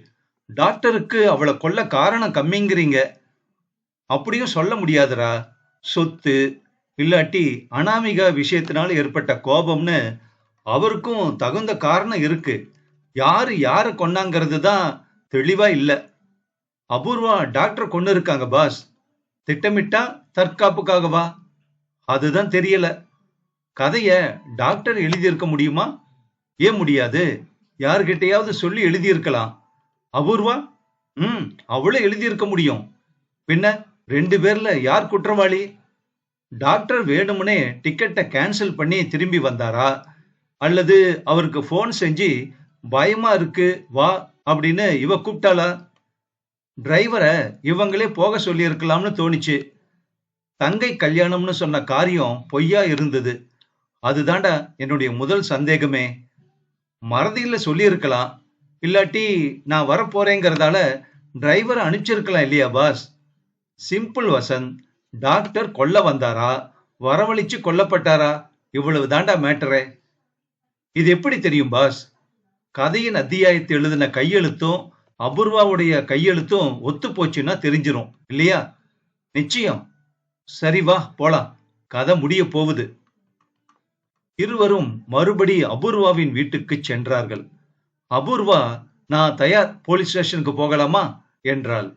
டாக்டருக்கு அவளை கொல்ல காரணம் கம்மிங்கிறீங்க. அப்படியும் சொல்ல முடியாதுடா. சொத்து இல்லாட்டி அனாமிகா விஷயத்தினால ஏற்பட்ட கோபம்னு அவருக்கும் தகுந்த காரணம் இருக்கு. யாரு யார கொன்னாங்கிறது தான் தெளிவா இல்ல. அபூர்வா டாக்டர் கொண்டு இருக்காங்க பாஸ். திட்டமிட்டா தற்காப்புக்காகவா? அதுதான் தெரியல. கதைய டாக்டர் எழுதியிருக்க முடியுமா? ஏன் முடியாது? யார்கிட்டயாவது சொல்லி எழுதியிருக்கலாம். அபூர்வா அவளே எழுதியிருக்க முடியும். பின்ன 2 பேர்ல யார் குற்றவாளி? டாக்டர் வேணும்னே டிக்கெட்டை கேன்சல் பண்ணி திரும்பி வந்தாரா? அல்லது அவருக்கு போன் செஞ்சு பயமா இருக்கு வா அப்படின்னு இவ கூப்பிட்டாளா? டிரைவரை இவங்களே போக சொல்லி இருக்கலாம்னு தோணிச்சு. தங்கை கல்யாணம்னு சொன்ன காரியம் பொய்யா இருந்தது. அதுதான்டா என்னுடைய முதல் சந்தேகமே. மறதியில சொல்லி இருக்கலாம். இல்லாட்டி நான் வரப்போறேங்கிறதால டிரைவரை அனுப்பிச்சிருக்கலாம் இல்லையா பாஸ்? சிம்பிள் வசந்த். டாக்டர் கொல்ல வந்தாரா, வரவழிச்சு கொல்லப்பட்டாரா? இவ்வளவு தாண்டா மேட்டரே. இது எப்படி தெரியும் பாஸ்? கதையின் அத்தியாயத்தை எழுதின கையெழுத்தும் அபூர்வாவுடைய கையெழுத்தும் ஒத்து போச்சுன்னா தெரிஞ்சிரும் இல்லையா? நிச்சயம். சரி வா போலாம், கதை முடிய போகுது. இருவரும் மறுபடி அபூர்வாவின் வீட்டுக்கு சென்றார்கள். அபூர்வா, நான் தயார், போலீஸ் ஸ்டேஷனுக்கு போகலாமா என்றாள்.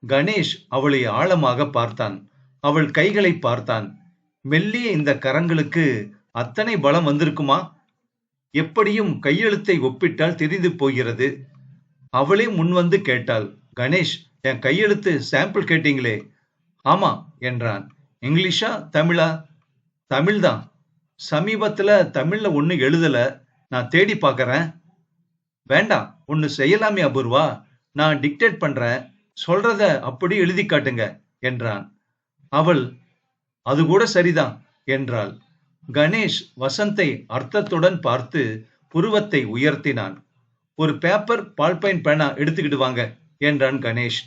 கணேஷ் அவளை ஆழமாக பார்த்தான். அவள் கைகளை பார்த்தான். மெல்லிய இந்த கரங்களுக்கு அத்தனை பலம் வந்திருக்குமா? எப்படியும் கையெழுத்தை ஒப்பிட்டால் தெரிந்து போகிறது. அவளே முன்வந்து கேட்டாள். கணேஷ், என் கையெழுத்து சாம்பிள் கேட்டீங்களே? ஆமா என்றான். இங்கிலீஷா தமிழா? தமிழ்தான். சமீபத்துல தமிழ்ல ஒண்ணு எழுதல, நான் தேடி பாக்கறேன். வேண்டாம், ஒண்ணு செய்யலாமே அபூர்வா, நான் டிக்டேட் பண்றேன், சொல்றத அப்படி எழுதி காட்டுங்க என்றான். அவள் அது கூட சரிதான் என்றாள். கணேஷ் வசந்தை அர்த்தத்துடன் பார்த்து புருவத்தை உயர்த்தினான். ஒரு பேப்பர், பால்பைன் பேனா எடுத்துக்கிட்டு வாங்க என்றான் கணேஷ்.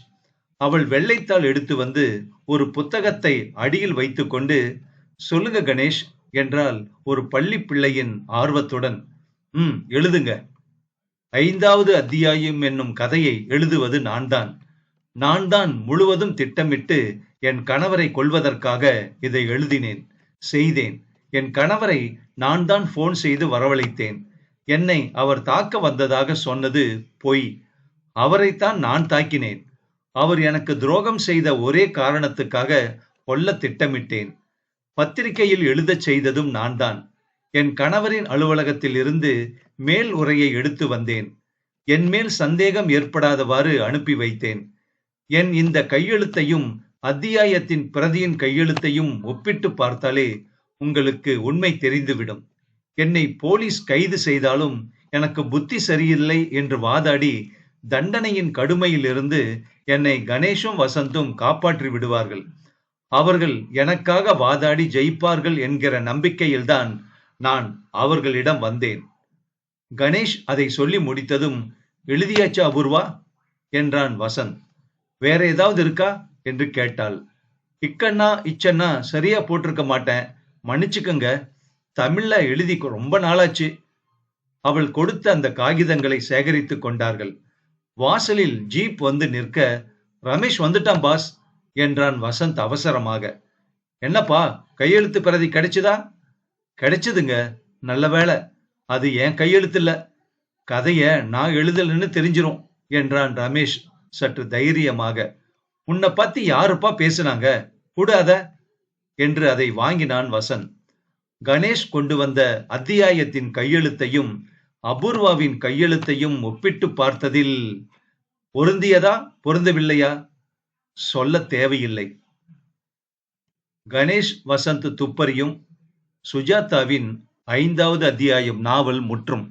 அவள் வெள்ளைத்தாள் எடுத்து வந்து ஒரு புத்தகத்தை அடியில் வைத்துக் கொண்டு, சொல்லுங்க கணேஷ் என்றால் ஒரு பள்ளி பிள்ளையின் ஆர்வத்துடன். எழுதுங்க. 5வது அத்தியாயம் என்னும் கதையை எழுதுவது நான் தான் முழுவதும் திட்டமிட்டு என் கணவரை கொல்வதற்காக இதை எழுதினேன், செய்தேன். என் கணவரை நான் தான் போன் செய்து வரவழைத்தேன். என்னை அவர் தாக்க வந்ததாக சொன்னது பொய். அவரைத்தான் நான் தாக்கினேன். அவர் எனக்கு துரோகம் செய்த ஒரே காரணத்துக்காக கொல்ல திட்டமிட்டேன். பத்திரிகையில் எழுதச் செய்ததும் நான் தான். என் கணவரின் அலுவலகத்தில் இருந்து மேல் உரையை எடுத்து வந்தேன். என் மேல் சந்தேகம் ஏற்படாதவாறு அனுப்பி வைத்தேன். என் இந்த கையெழுத்தையும் அத்தியாயத்தின் பிரதியின் கையெழுத்தையும் ஒப்பிட்டு பார்த்தாலே உங்களுக்கு உண்மை தெரிந்துவிடும். என்னை போலீஸ் கைது செய்தாலும் எனக்கு புத்தி சரியில்லை என்று வாதாடி தண்டனையின் கடுமையிலிருந்து என்னை கணேஷும் வசந்தும் காப்பாற்றி விடுவார்கள். அவர்கள் எனக்காக வாதாடி ஜெயிப்பார்கள் என்கிற நம்பிக்கையில்தான் நான் அவர்களிடம் வந்தேன். கணேஷ் அதை சொல்லி முடித்ததும், எழுதியாச்சா அபூர்வா என்றான் வசந்த். வேற ஏதாவது இருக்கா என்று கேட்டாள். இக்கண்ணா இச்சன்னா சரியா போட்டிருக்க மாட்டேன், மன்னிச்சுக்கங்க. தமிழ்ல எழுதி ரொம்ப நாளாச்சு. அவள் கொடுத்த அந்த காகிதங்களை சேகரித்துக் கொண்டார்கள். வாசலில் ஜீப் வந்து நிற்க, ரமேஷ் வந்துட்டான் பாஸ் என்றான் வசந்த் அவசரமாக. என்னப்பா, கையெழுத்து பிரதி கிடைச்சுதா? கிடைச்சதுங்க. நல்ல வேளை, அது என் கையெழுத்து இல்ல. கதைய நான் எழுதலன்னு தெரிஞ்சிரும் என்றான் ரமேஷ் சற்று தைரியமாக. உன்னை பத்தி யாருப்பா பேசுனாங்க? கூடாத என்று அதை வாங்கினான் வசந்த். கணேஷ் கொண்டு வந்த அத்தியாயத்தின் கையெழுத்தையும் அபூர்வாவின் கையெழுத்தையும் ஒப்பிட்டு பார்த்ததில் பொருந்தியதா பொருந்தவில்லையா சொல்ல தேவையில்லை. கணேஷ் வசந்த் துப்பறியும் சுஜாதாவின் 5வது அத்தியாயம் நாவல் முற்றும்.